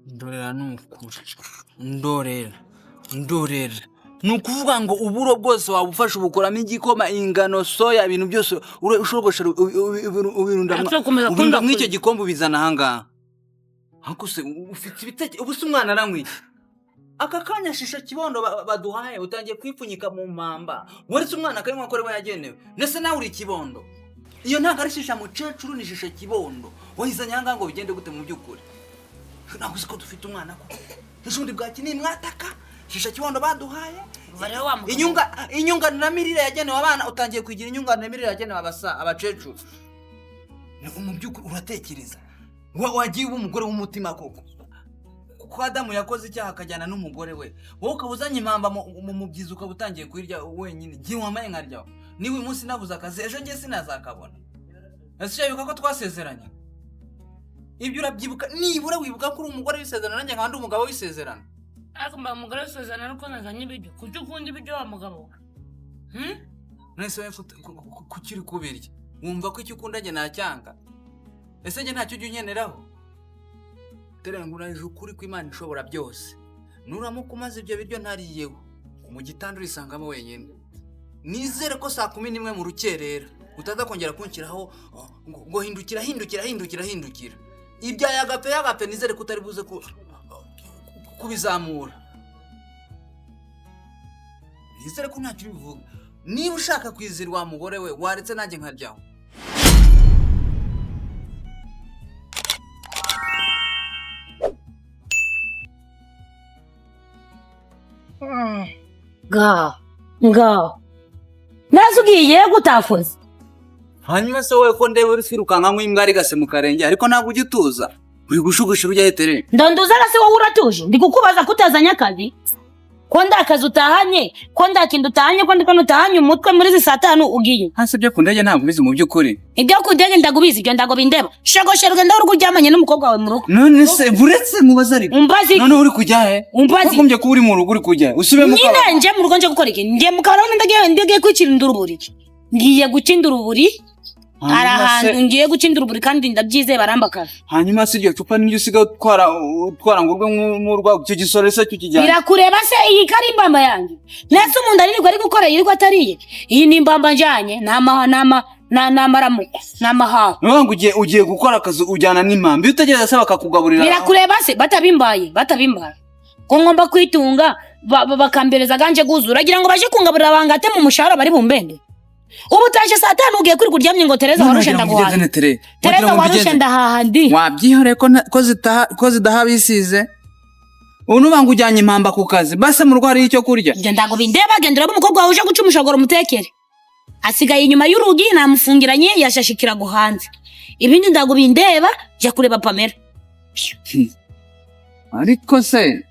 ndorera nukuri ndorera nukuvuga ngo uburo bwose wabufasha ubukoramo igikoma ingano soya ibintu byose ushogoshera ubirunda mw'icyo gikombe bizana hanga hakuse ufite ibiteke ubusa umwana aramwiki aka kanya shisha kibondo baduhaye utangiye kwipfunyika mu mamba waretse umwana akarimo akorewe yagenewe nese nawe uri kibondo iyo ntago ari shisha mucysro ni shisha kibondo wahizanye hanga ngo bigende gute mu byukuri naguze ko dufite umwana ko ejondi bwaki ni mwataka shisha kibondo baduhaye inyunga na mirire yagenewe abana utangiye kugira inyunga na mirire yagenewe abacecu mu byukuri uratekereza wagiye umugore w'umutima koko kuko Adamu yakoze icyaha akajyana n'umugore we wowe ukabuzanye impamba mu byiza ukabutangiye kwirya wenyine gihe wamaye nkaryaho niwe uyu munsi nabuze akazi ejo ngiye sinazakabona ese wibuka ko twasezeranye ibyo urabyibuka nibura wibuka ko uri umugore w'isezerano nanjye nkandi umugabo w'isezerano ariko mba umugore w'isezerano ariko nazanye ibiryo kuki ukunda ibiryo wa mugabo nese we kukiri kubirya wumva ko icyo ukunda njye nacyanga ese njye ntacyo ujya unyeneraho terenguranje ukuri kw'Imana ishobora byose nuramuka umaze ibyo biryo ntariyeho mu gitanda urisangamo wenyine nizere ko saa 11 mu rukerera utaza kongera kunshyiraho ngo hindukira ibya yagape nizere ko utari buze kubizamura nizere ko ntacyo bivuga niba ushaka kwizirwa mugore we waretse nanjye nkaryaho Ngaho nasugiye gutakoze hanyuma se wowe ko ndebe uri kwirukanka nk'imbwa rigase mu karenge ariko ntabwo ujya utuza uri gushugushira ujya hetere ndonduza se wowe uratuje ndi kukubaza kutazanya akazi ko ndakazi utahanye ko ndakinda utahanye ko ndiko utahanye umutwe muri zi saa 5 ugiye hase byo kundege ntabwo bizi mu byukuri ibyo kundege ndagubizi ibyo ndago bindeba shogosherwe ndaho uri kujyamanye n'umukobwa wawe mu rugo none se buretse mubaza ariko none uri kujya he wakumbye ko uri mu rugo uri kujya usube mu kabari nyine nje mu rugo nje gukora iki nje mu kabari ndagiye kwicirindura uburi ngiye gucindura uburi arahantu ngiye gucindura uburi kandi ndabyizeye barambakaza hanyuma se iryo cupa n'iryo usiga utwara ngo urwe nk'urwa cyo gisore se cyo kijyana birakureba se iyi karimbamba yanjye nese umuntu arirwa ari gukora yirirwa atariye iyi ni imbamba njanye n'amaramuko n'amahaho ngo ugiye gukora akazi ujyana n'impambi utegereza se bakakugaburira birakureba se batabimbaye ko ngomba kwitunga bakambereza ganje guzura agira ngo baje kungaburira bangate mu mushahara bari bumbende ubu taje saa 5 ugiye kuri kuryamye ngo Tereza warushe ndaguhaha Tereza warushe ndahahandi wabyihore ko zidaha bisize unuba ngo ujyanye impamba ku kazi base mu rwari icyo kurya nje ndago bindeba gendera umukobwa wawe uje guca umushogoro mutekere asigaye inyuma y'urugi namufungiranye yashashikira guhanze ibindi ndago bindeba je kureba Pamela ariko se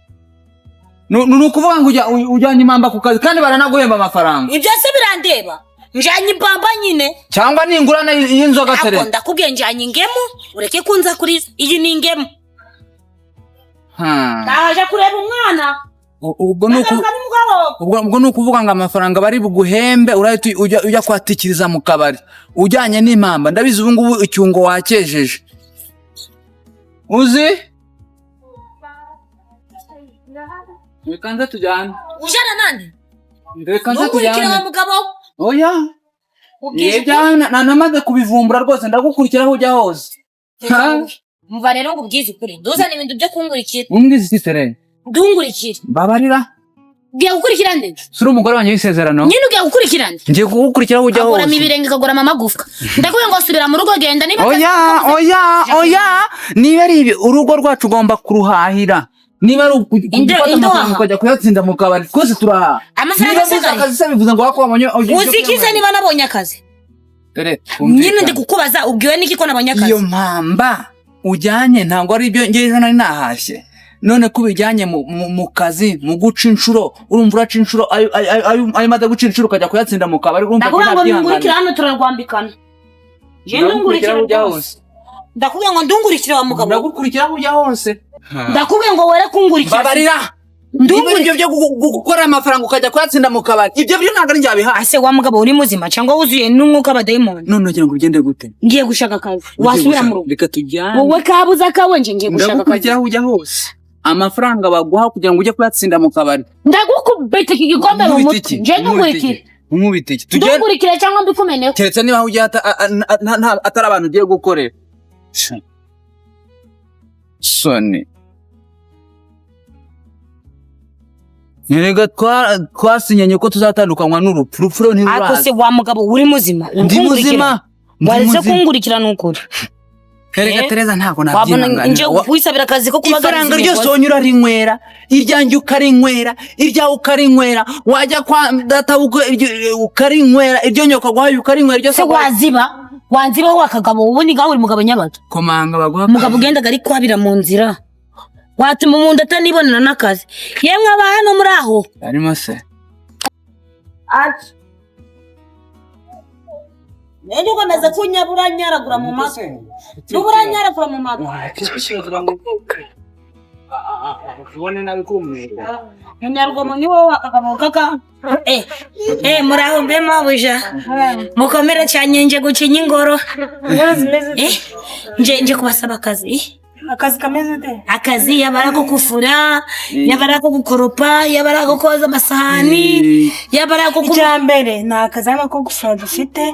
nukuvuga ngo ujyanye impamba ku kazi kandi baranaguhemba amafaranga ibyo se birandeba njanye impamba nyine cyangwa ningurana y'inzoga tere ndakubwiye njanye ingemu ureke kunza kuri iyi ni ingemu ndaje kureba umwana ubwo nukuvuga ngo amafaranga bari buguhembe urahita ujya kwatikiriza mu kabari ujyanye n'impamba ndabizi ubu ngubu icyungo wakejeje uzi reka nze tujyane ujana nande reka nze tujyane mugabo oya namaze kubivumbura rwose ndagukurikiraho ujya hose mva rero ngo ubwize ukuri nduzana ibintu byo kungurikira umbwize isitere ndungurikira babarira ugiye gukurikira nde suri umugore wanjye w'isezerano nyine ugiye gukurikira nde ngiye kugukurikiraho ujya hose agura mibirenge kagura amagufwa ndakubwiye ngo subira mu rugo genda niba oya niba ari ibi urugo rwacu ugomba kuruhahira niba ari amafaranga ukajya kuyatsinda mu kabari twese turaha amafaranga akazi se bivuze ngo wakwabonye uzikize niba nabonye akazi nyine ndi kukubaza ubwiwe niki ko nabonye akazi iyo mpamba ujyanye ntabwo ari ibyo ngiye ejo nari nahashye none kubijyanye mu kazi mu guca inshuro urumva uraca inshuro ayo maze guca inshuro ukajya kuyatsinda mu kabari urumva ko ndungurikira hano turarwambikana je ndungurikira ujya hose ndakubwiye ngo ndungurikira wa mugabo ndagukurikira ujya hose ndakubwiye ngo were kungurikira babarira ibyo byo gukora amafaranga ukajya kuyatsinda mu kabari ibyo byo ntabwo ari njye wabihaye. ase wa mugabo uri muzima cyangwa wuzuye n'umwuka w'abadayimoni? none ugira ngo ugende gute? ngiye gushaka akazi, wasubira mu rugo. Reka tujyane. wowe kabuza kawe ngiye gushaka akazi. Ndagukurikira aho ujya hose, amafaranga baguha kugira ngo ujye kuyatsinda mu kabari. ndagukubita iki gikombe mu mutwe, ngiye gukurikira. Nkubite iki? ndukurikire cyangwa mbikumeneho? keretse niba aho ugiye atari abantu ugiye gukorera. Soni Nirega twasinyanye ko tuzatandukanywa n'urupfu. Urupfu ntiraza. Ako se wa mugabo uri muzima? Ndi muzima. Waretse kungurikira n'ukuri. Erega Tereza ntabwo nabyinanga. Nje kwisabira akazi ko kubagariza. Ifaranga ryose wonyura rinywera, iryanjye ukarinywera, irya ukarinywera, wajya kwa data ukarinywera, iryo nyoka guhaye ukarinywera ryose. Se wanziba wakagabo ubundi gawe uri mugabo nyabato. Komanga baguha. Mugabo ugendaga ari kwabira mu nzira. Watuma umuntu atanibonera n'akazi. Yemwe abantu muri aho. Arimo se. Ati. Nende ukomeza kunyabura nyaragura mu maso. Nubura nyaragura mu maso. Ubone nabi kumwira. Nyarugoma ni wowe akagabo kaka. Muri aho mbe mabuja. Mukomere cyane nje gucinya ingoro. Nje kubasaba akazi. Akazi kameze de? Akazi yabara ko kufura, yabara ko gukoropa, yabara ko koza amasahani, yabara ko Icyambere na akazi ko gufura dufite,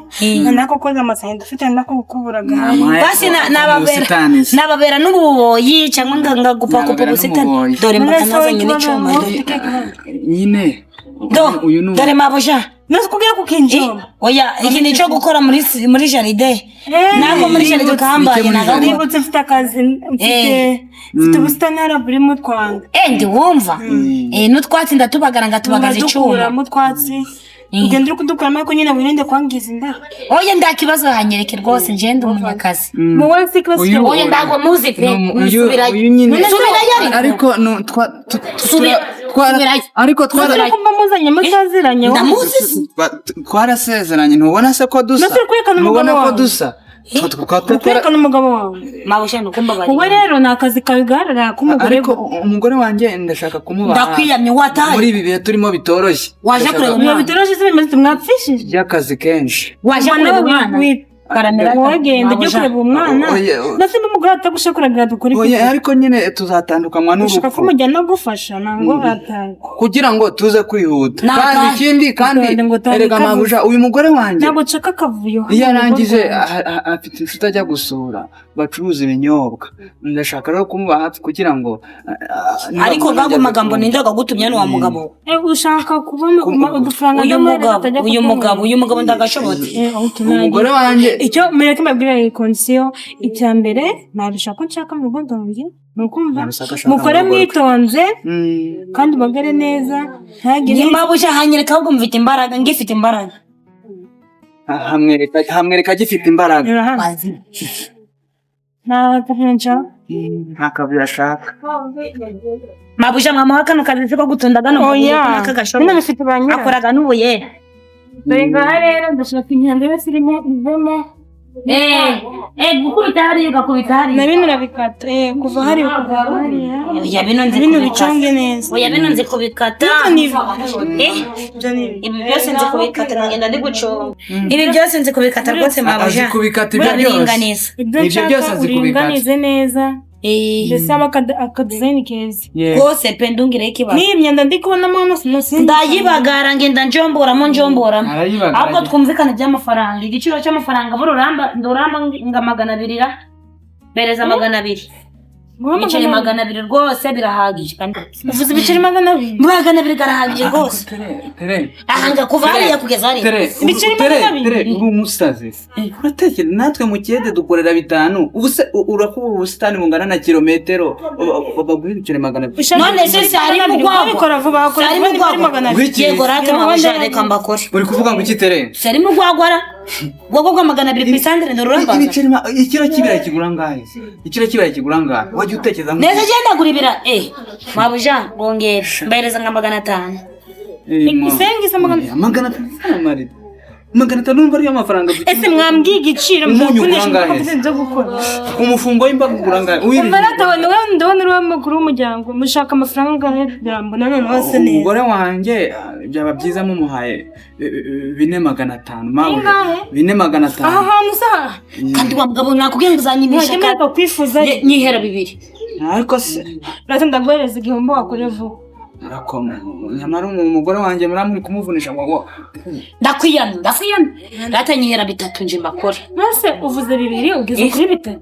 nako koza amasahani dufite, nako gukuburaga. Basi nababera n'ububoyi cyangwa ngagupakupa ubusitani. Dore mbakanazanye n'icuma. Nyine. Dore mabuja. Nasi kugira kukinjoma. Oya, iki nico gukora muri jaride. Nako muri jaride kambaye nibutse mfite akazi mfite ubusitani hara buri mu Rwanda. Ndi wumva. N'utwatsi ndatubagara ngatubagaza icuma. Mu twatsi. Ugenda uri kudukuramo ariko nyine wirinde kwangiza inda. Oya ndakibazo hanyereke rwose nje ndi umunyakazi. Muwe sikibazo. Oya ndagwa muzi pe. Subirayo. Ariko ariko muzanye mutaziranye. Ndamuzi. Twarasezeranye ntubona se ko dusa? Ntubona ko dusa? Kwerekana umugabo wawe. Mabusha nukumbabari. Wowe rero nakazi kabigarara k'umugore. Ariko umugore wanjye ndashaka kumubaha. Ndakwiyamye wataye. Muri ibi bihe turimo bitoroshye. Waje kureba umwana. Bitoroshye se bimeze mwapfishije. By'akazi kenshi. Waje kureba umwana. Karamera wagenda ujye kureba umwana. Nase n'umugore atagushakuragira dukuri. Oya ariko nyine tuzatandukanywa n'urupfu. Ushaka kumujyana gufasha nango ataye. Kugira ngo tuze kwihuta. Kandi erega mabuja uyu mugore wanjye. Ntabwo nshaka akavuyo. Iyo arangije afite inshuti ajya gusura bacuruza ibinyobwa. Ndashaka rero kumuba hafi kugira ngo ariko gago magambo nindaga gutumya n'uwa mugabo. Ushaka kubona udufaranga uyu mugabo ndagashobotse. Umugore wanjye icyo mureke mbabwira kondisiyo icyambere nabishaka ko nshaka mu rugo ndonge nukumva mukore mwitonze kandi bagere neza ntagire Mabusha hanyereka ahubwo mufite imbaraga ngifite imbaraga hamwereka gifite imbaraga ntakabira ashaka Mabusha mwamuha kano kazi ko gutunda gano n'akagashobora akoraga n'ubuye Benga rero ndashaka inyanda yose irimo ivemo. Gukubita hariya ugakubita hariya. Na bino urabikata. Kuva hariya kuva hariya. Oya bino nzi bino biconge neza. Oya bino nzi kubikata. Ibi byose nzi kubikata ngenda ndi guconga. Ibi byose nzi kubikata rwose Mabusha. Azi kubikata ibyo byose. Ibyo byose nzi kubikata neza. Ndetse akadesign keza. Rwose pe ndungire ikibazo. Ni imyanda ndi kubonamo hano sinzi. Ndayibagara ngenda njomboramo. Ahubwo twumvikana by'amafaranga. Igiciro cy'amafaranga bururamba nga 200 bereza 200. Ibiceri 200 rwose birahagije kandi. Uvuze ibiceri 200? 200 garahagije rwose. Ahanga kuva hariya kugeza hariya. Ibiceri 200. Umusazi. Uratekera natwe mu kiyede dukorera 5. Ubuse urakuba ubusitani bungana na kilometero baguha ibiceri 200. None se ari mu gwabo. Bikora vuba bakora 200. Yego rate Mabusha reka mbakore. Uri kuvuga ngo iki Tere? Sari mu gwagwara. Gwagwa 200 ku isandere ndoramba. Ibiceri ikiro kibira kigura ngahe? Ikiro kibira kigura ngahe? Waje utekeza ngo neza genda guribira Mabusha ngongera mbereza nga 500. Isengi sa 500 mari 500 numva ari amafaranga ese mwambwiye igiciro Umunyu urangahe? byo gukora umufungo w'imbaga urangaye umarata wowe ndabona uri w'amakuru w'umuryango mushaka amafaranga angahe kugira ngo nanone wase neza umugore wanjye byaba byiza mumuhaye 4,500 mawe Ingahe? 4,500 aha hantu sa kandi wa mugabo nakubwiye ngo uzanyimisha ntabwo kwifuza nyihera 2 ariko se rata ndaguhereza igihombo wakore vuba arakoma nyamara umugore wanjye muramuri kumuvunisha ngo ndakwiyana rata nyihera 3 nje mbakora nase uvuze 2 ugeze kuri 5